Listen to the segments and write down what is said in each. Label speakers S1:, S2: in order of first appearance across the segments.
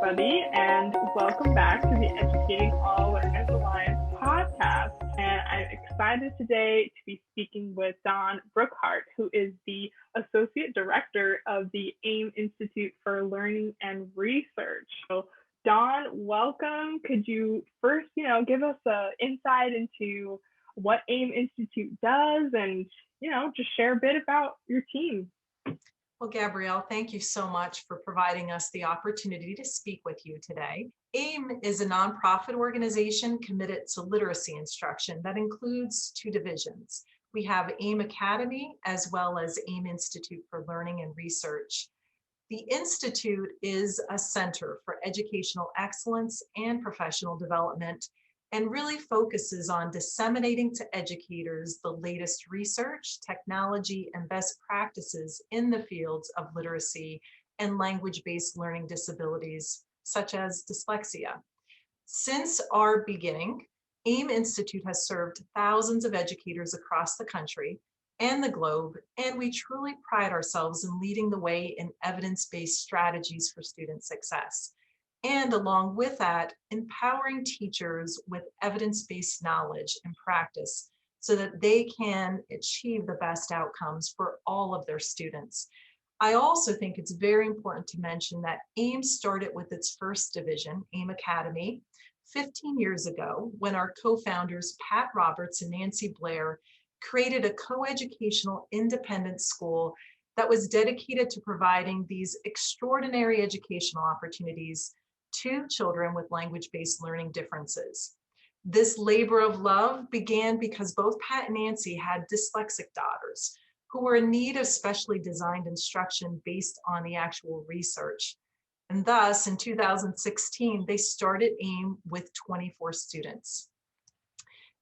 S1: everybody, and welcome back to the Educating All Learners Alliance podcast. And I'm excited today to be speaking with Don Brookhart, who is the Associate Director of the AIM Institute for Learning and Research. So, Don, welcome. Could you first, give us an insight into what AIM Institute does and, just share a bit about your team?
S2: Well, Gabrielle, thank you so much for providing us the opportunity to speak with you today. AIM is a nonprofit organization committed to literacy instruction that includes two divisions. We have AIM Academy as well as AIM Institute for Learning and Research. The Institute is a center for educational excellence and professional development and really focuses on disseminating to educators the latest research, technology, and best practices in the fields of literacy and language-based learning disabilities, such as dyslexia. Since our beginning, AIM Institute has served thousands of educators across the country and the globe, and we truly pride ourselves in leading the way in evidence-based strategies for student success. And along with that, empowering teachers with evidence-based knowledge and practice so that they can achieve the best outcomes for all of their students. I also think it's very important to mention that AIM started with its first division, AIM Academy, 15 years ago when our co-founders, Pat Roberts and Nancy Blair, created a coeducational independent school that was dedicated to providing these extraordinary educational opportunities to children with language-based learning differences. This labor of love began because both Pat and Nancy had dyslexic daughters who were in need of specially designed instruction based on the actual research. And thus, in 2016, they started AIM with 24 students.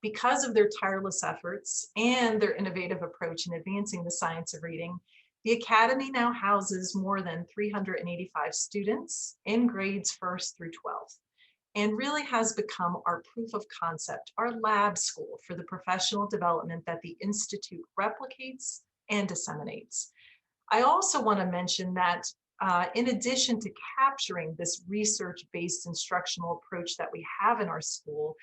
S2: Because of their tireless efforts and their innovative approach in advancing the science of reading, the Academy now houses more than 385 students in grades 1st through 12th, and really has become our proof of concept, our lab school for the professional development that the Institute replicates and disseminates. I also want to mention that in addition to capturing this research-based instructional approach that we have in our school,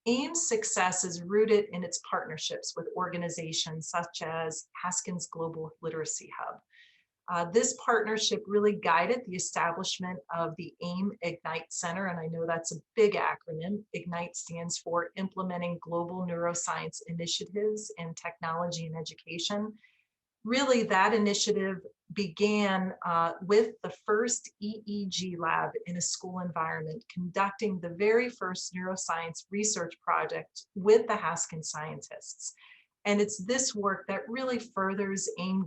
S2: AIM's success is rooted in its partnerships with organizations such as Haskins Global Literacy Hub. This partnership really guided the establishment of the AIM Ignite Center, and I know that's a big acronym. Ignite stands for Implementing Global Neuroscience Initiatives in Technology and Education. Really, that initiative began with the first EEG lab in a school environment, conducting the very first neuroscience research project with the Haskins scientists. And it's this work that really furthers AIM's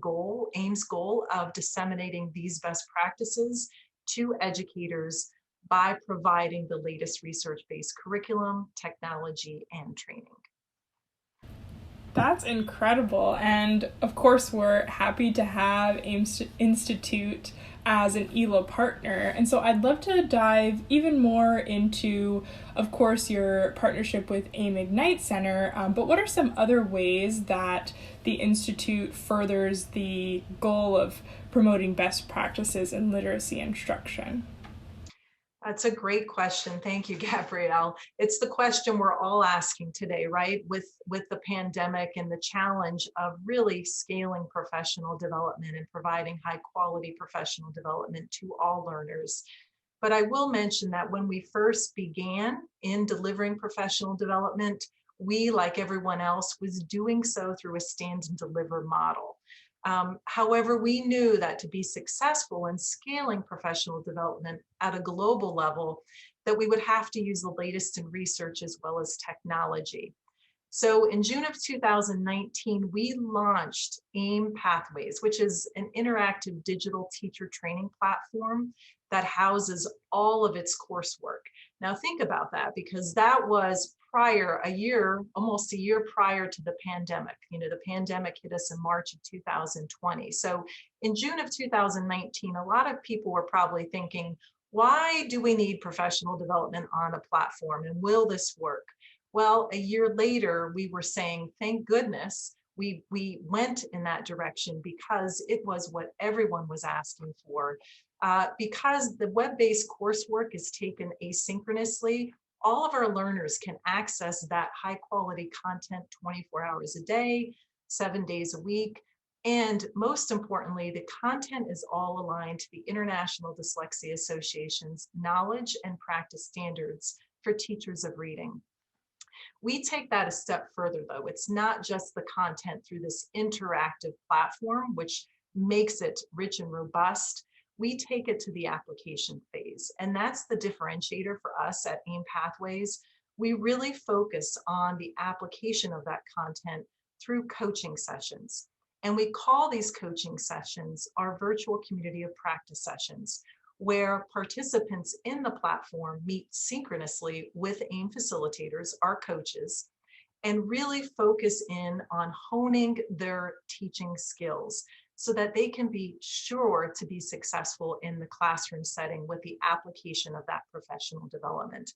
S2: goal of disseminating these best practices to educators by providing the latest research-based curriculum, technology, and training.
S1: That's incredible. And of course, we're happy to have AIM Institute as an ELA partner. And so I'd love to dive even more into, of course, your partnership with AIM Ignite Center, but what are some other ways that the Institute furthers the goal of promoting best practices in literacy instruction?
S2: That's a great question. Thank you, Gabrielle. It's the question we're all asking today, right? With the pandemic and the challenge of really scaling professional development and providing high quality professional development to all learners. But I will mention that when we first began in delivering professional development, we, like everyone else, was doing so through a stand and deliver model. However, we knew that to be successful in scaling professional development at a global level, that we would have to use the latest in research as well as technology. So in June of 2019, we launched AIM Pathways, which is an interactive digital teacher training platform that houses all of its coursework. Now think about that, because that was almost a year prior to the pandemic. The pandemic hit us in March of 2020. So in June of 2019, a lot of people were probably thinking, why do we need professional development on a platform, and will this work? Well, a year later, we were saying, thank goodness we went in that direction, because it was what everyone was asking for. Because the web-based coursework is taken asynchronously, all of our learners can access that high quality content 24 hours a day, 7 days a week. And most importantly, the content is all aligned to the International Dyslexia Association's knowledge and practice standards for teachers of reading. We take that a step further, though. It's not just the content through this interactive platform, which makes it rich and robust. We take it to the application phase, and that's the differentiator for us at AIM Pathways. We really focus on the application of that content through coaching sessions. And we call these coaching sessions our virtual community of practice sessions, where participants in the platform meet synchronously with AIM facilitators, our coaches, and really focus in on honing their teaching skills so that they can be sure to be successful in the classroom setting with the application of that professional development.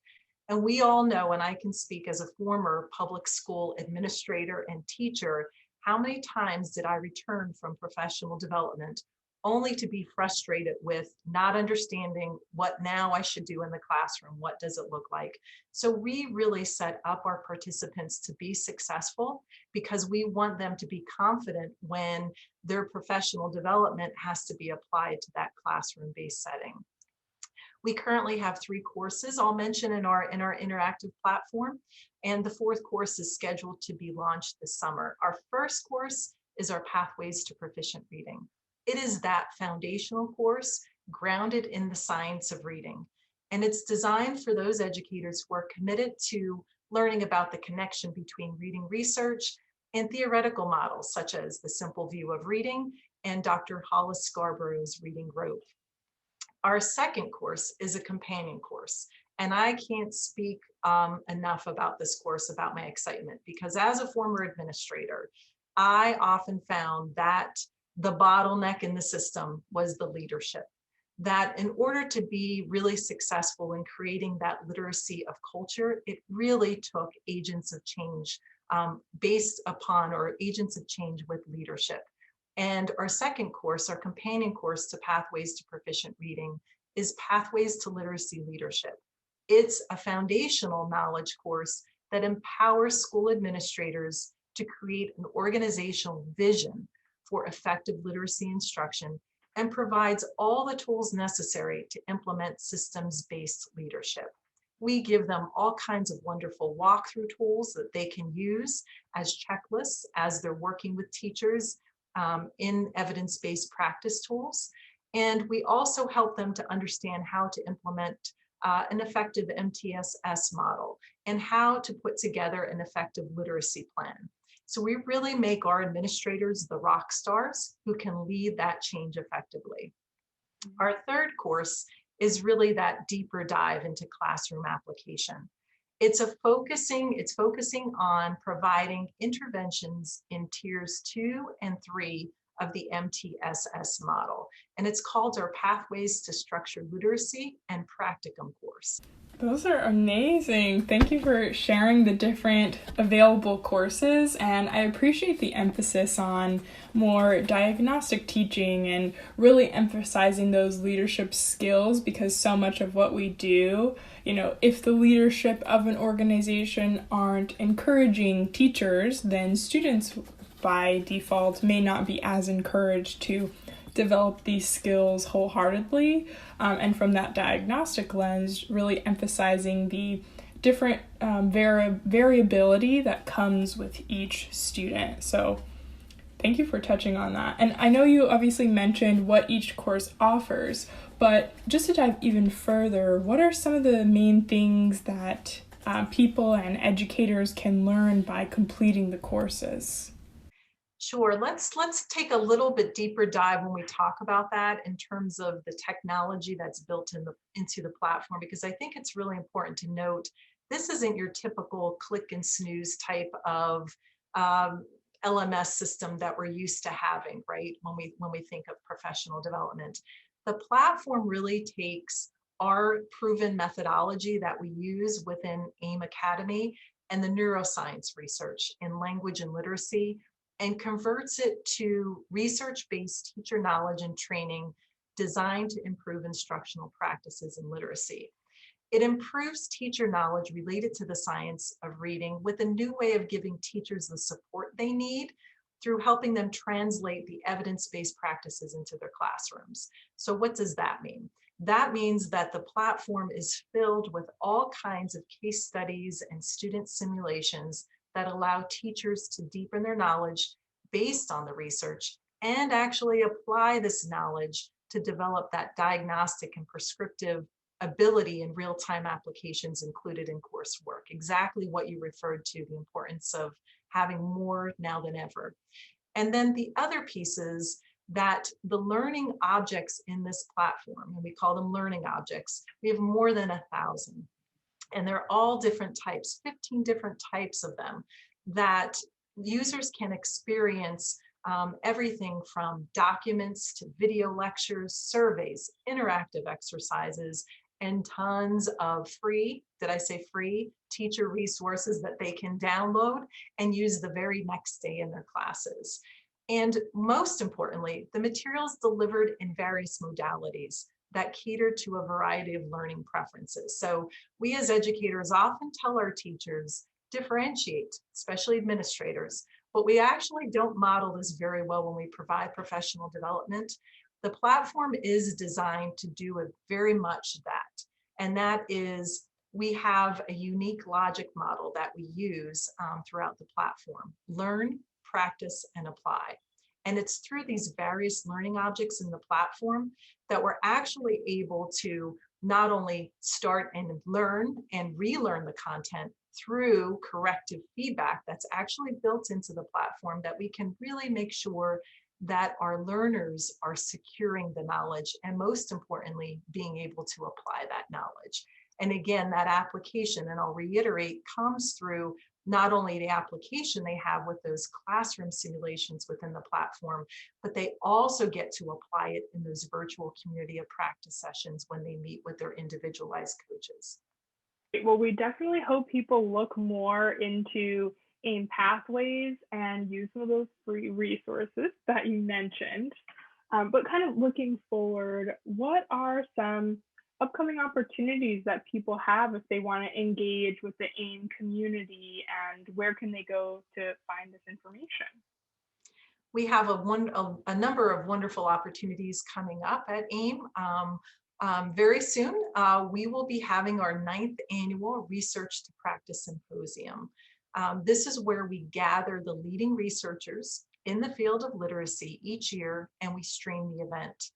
S2: And we all know, and I can speak as a former public school administrator and teacher, how many times did I return from professional development only to be frustrated with not understanding what now I should do in the classroom. What does it look like? So we really set up our participants to be successful because we want them to be confident when their professional development has to be applied to that classroom-based setting. We currently have 3 courses I'll mention in our interactive platform, and the 4th course is scheduled to be launched this summer. Our first course is our Pathways to Proficient Reading. It is that foundational course grounded in the science of reading. And it's designed for those educators who are committed to learning about the connection between reading research and theoretical models, such as the simple view of reading and Dr. Hollis Scarborough's reading rope. Our second course is a companion course. And I can't speak enough about this course, about my excitement, because as a former administrator, I often found that the bottleneck in the system was the leadership. That in order to be really successful in creating that literacy of culture, it really took agents of change based upon, or agents of change with leadership. And our second course, our companion course to Pathways to Proficient Reading, is Pathways to Literacy Leadership. It's a foundational knowledge course that empowers school administrators to create an organizational vision for effective literacy instruction and provides all the tools necessary to implement systems-based leadership. We give them all kinds of wonderful walkthrough tools that they can use as checklists as they're working with teachers in evidence-based practice tools. And we also help them to understand how to implement an effective MTSS model and how to put together an effective literacy plan. So we really make our administrators the rock stars who can lead that change effectively. Our third course is really that deeper dive into classroom application. It's focusing on providing interventions in tiers 2 and 3 of the MTSS model. And it's called our Pathways to Structured Literacy and Practicum course.
S1: Those are amazing. Thank you for sharing the different available courses, and I appreciate the emphasis on more diagnostic teaching and really emphasizing those leadership skills, because so much of what we do, if the leadership of an organization aren't encouraging teachers, then students by default may not be as encouraged to develop these skills wholeheartedly, and from that diagnostic lens, really emphasizing the different variability that comes with each student. So thank you for touching on that. And I know you obviously mentioned what each course offers, but just to dive even further, what are some of the main things that people and educators can learn by completing the courses?
S2: Sure. Let's take a little bit deeper dive when we talk about that in terms of the technology that's built into the platform, because I think it's really important to note this isn't your typical click and snooze type of LMS system that we're used to having, right? When we think of professional development, the platform really takes our proven methodology that we use within AIM Academy and the neuroscience research in language and literacy, and converts it to research-based teacher knowledge and training designed to improve instructional practices in literacy. It improves teacher knowledge related to the science of reading with a new way of giving teachers the support they need through helping them translate the evidence-based practices into their classrooms. So what does that mean? That means that the platform is filled with all kinds of case studies and student simulations that allow teachers to deepen their knowledge based on the research and actually apply this knowledge to develop that diagnostic and prescriptive ability and real-time applications included in coursework. Exactly what you referred to, the importance of having more now than ever. And then the other piece is that the learning objects in this platform, and we call them learning objects, we have more than 1,000. And they're all different types, 15 different types of them that users can experience everything from documents to video lectures, surveys, interactive exercises, and tons of free, did I say free, teacher resources that they can download and use the very next day in their classes. And most importantly, the materials delivered in various modalities that cater to a variety of learning preferences. So we as educators often tell our teachers, differentiate, especially administrators, but we actually don't model this very well when we provide professional development. The platform is designed to do very much that. And that is, we have a unique logic model that we use throughout the platform. Learn, practice, and apply. And it's through these various learning objects in the platform that we're actually able to not only start and learn and relearn the content through corrective feedback that's actually built into the platform, that we can really make sure that our learners are securing the knowledge and, most importantly, being able to apply that knowledge. And again, that application, and I'll reiterate, comes through not only the application they have with those classroom simulations within the platform, but they also get to apply it in those virtual community of practice sessions when they meet with their individualized coaches.
S1: Well, we definitely hope people look more into AIM pathways and use some of those free resources that you mentioned. But kind of looking forward, what are some upcoming opportunities that people have if they want to engage with the AIM community, and where can they go to find this information?
S2: We have a number of wonderful opportunities coming up at AIM. Very soon, we will be having our 9th annual Research to Practice Symposium. This is where we gather the leading researchers in the field of literacy each year, and we stream the event.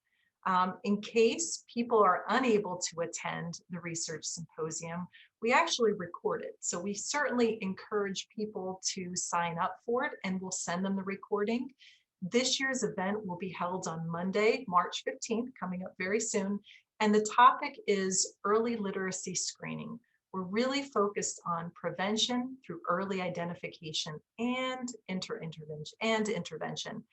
S2: In case people are unable to attend the Research Symposium, we actually record it. So we certainly encourage people to sign up for it, and we'll send them the recording. This year's event will be held on Monday, March 15th, coming up very soon. And the topic is early literacy screening. We're really focused on prevention through early identification and intervention.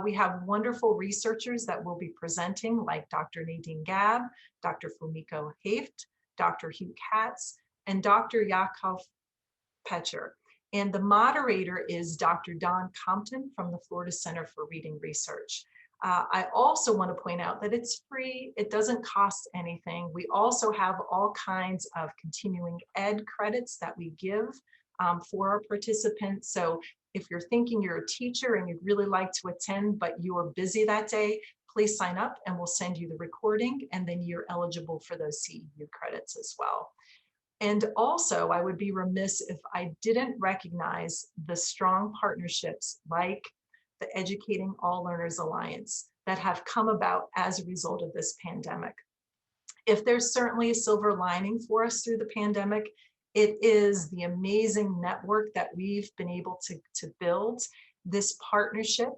S2: We have wonderful researchers that will be presenting, like Dr. Nadine Gabb, Dr. Fumiko Haft, Dr. Hugh Katz, and Dr. Yakov Pecher. And the moderator is Dr. Don Compton from the Florida Center for Reading Research. I also want to point out that it's free. It doesn't cost anything. We also have all kinds of continuing ed credits that we give for our participants. So if you're thinking you're a teacher and you'd really like to attend, but you are busy that day, please sign up and we'll send you the recording, and then you're eligible for those CEU credits as well. And also, I would be remiss if I didn't recognize the strong partnerships like the Educating All Learners Alliance that have come about as a result of this pandemic. If there's certainly a silver lining for us through the pandemic, it is the amazing network that we've been able to build, this partnership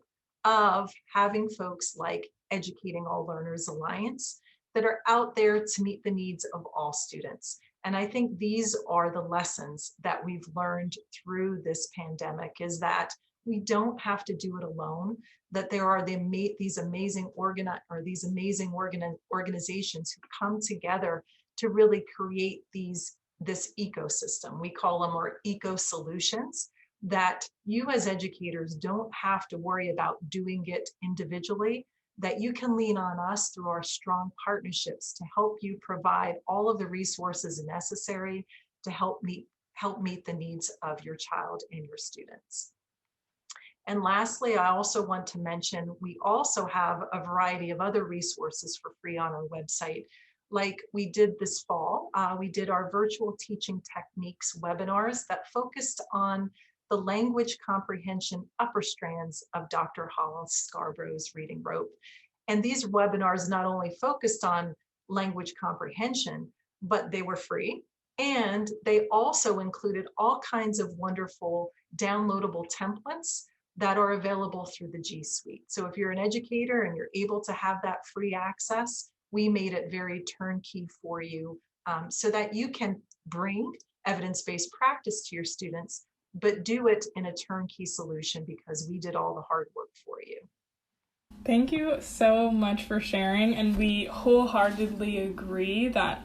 S2: of having folks like Educating All Learners Alliance that are out there to meet the needs of all students. And I think these are the lessons that we've learned through this pandemic, is that we don't have to do it alone, that there are these amazing organizations who come together to really create this ecosystem. We call them our eco solutions, that you as educators don't have to worry about doing it individually, that you can lean on us through our strong partnerships to help you provide all of the resources necessary to help meet the needs of your child and your students. And lastly, I also want to mention, we also have a variety of other resources for free on our website. Like we did this fall, we did our virtual teaching techniques webinars that focused on the language comprehension upper strands of Dr. Hollis Scarborough's reading rope. And these webinars not only focused on language comprehension, but they were free. And they also included all kinds of wonderful downloadable templates that are available through the G Suite. So if you're an educator and you're able to have that free access, we made it very turnkey for you so that you can bring evidence-based practice to your students, but do it in a turnkey solution because we did all the hard work for you.
S1: Thank you so much for sharing, and we wholeheartedly agree that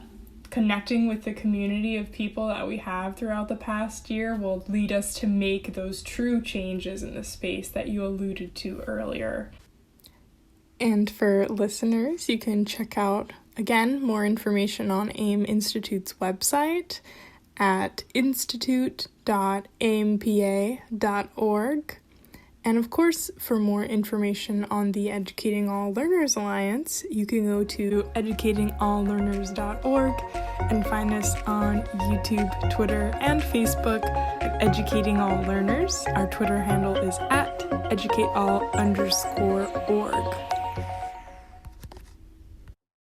S1: connecting with the community of people that we have throughout the past year will lead us to make those true changes in the space that you alluded to earlier. And for listeners, you can check out, again, more information on AIM Institute's website at institute.aimpa.org. And of course, for more information on the Educating All Learners Alliance, you can go to educatingalllearners.org and find us on YouTube, Twitter, and Facebook at Educating All Learners. Our Twitter handle is at educateall_org.